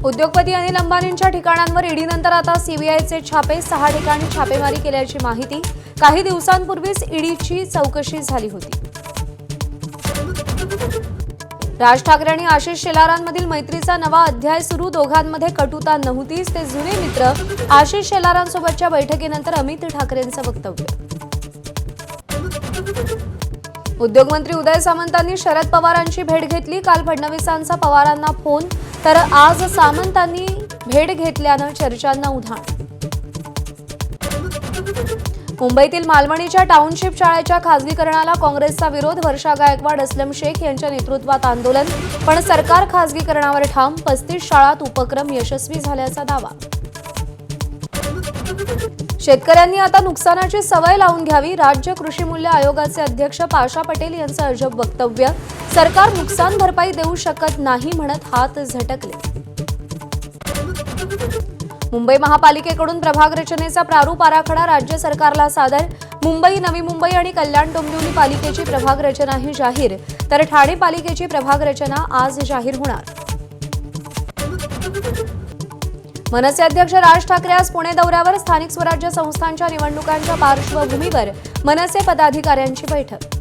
उद्योगपती अनिल अंबानींच्या ठिकाणांवर ईडीनंतर आता सीबीआयचे छापे 6 ठिकाणी छापेमारी केल्याची माहिती। काही दिवसांपूर्वीच ईडीची चौकशी झाली होती। राज ठाकरे आणि आशिष शेलारांमधील मैत्रीचा नवा अध्याय सुरू। दोघांमध्ये कटुता नव्हतीच, ते जुने मित्र। आशिष शेलारांसोबतच्या बैठकीनंतर अमित ठाकरेंचं वक्तव्य। उद्योगमंत्री उदय सामंतांनी शरद पवारांची भेट घेतली। काल फडणवीसांचा पवारांना फोन, तर आज सामंतांनी भेट घेतल्यानं चर्चांना उधाण। मुंबईतील मालवणीच्या टाउनशिप शाळेच्या खासगीकरणाला काँग्रेसचा विरोध। वर्षा गायकवाड, अस्लम शेख यांच्या नेतृत्वात आंदोलन, पण सरकार खासगीकरणावर ठाम। 35 शाळांत उपक्रम यशस्वी झाल्याचा दावा। शेतकऱ्यांनी आता नुकसानाची सवय लावून घ्यावी। राज्य कृषी मूल्य आयोगाचे अध्यक्ष पाशा पटेल यांचं अजब वक्तव्य। सरकार नुकसान भरपाई देऊ शकत नाही म्हणत हात झटकले। मुंबई महापालिकेकडून प्रभाग रचनेचा प्रारूप आराखडा राज्य सरकारला सादर। मुंबई, नवी मुंबई आणि कल्याण डोंबिवली पालिकेची प्रभाग रचनाही जाहीर, तर ठाणे पालिकेची प्रभाग रचना आज जाहीर होणार। मनसे अध्यक्ष राज ठाकरे आज पुणे दौऱ्यावर। स्थानिक स्वराज्य संस्थांच्या निवडणुकांच्या पार्श्वभूमीवर मनसे पदाधिकाऱ्यांची बैठक।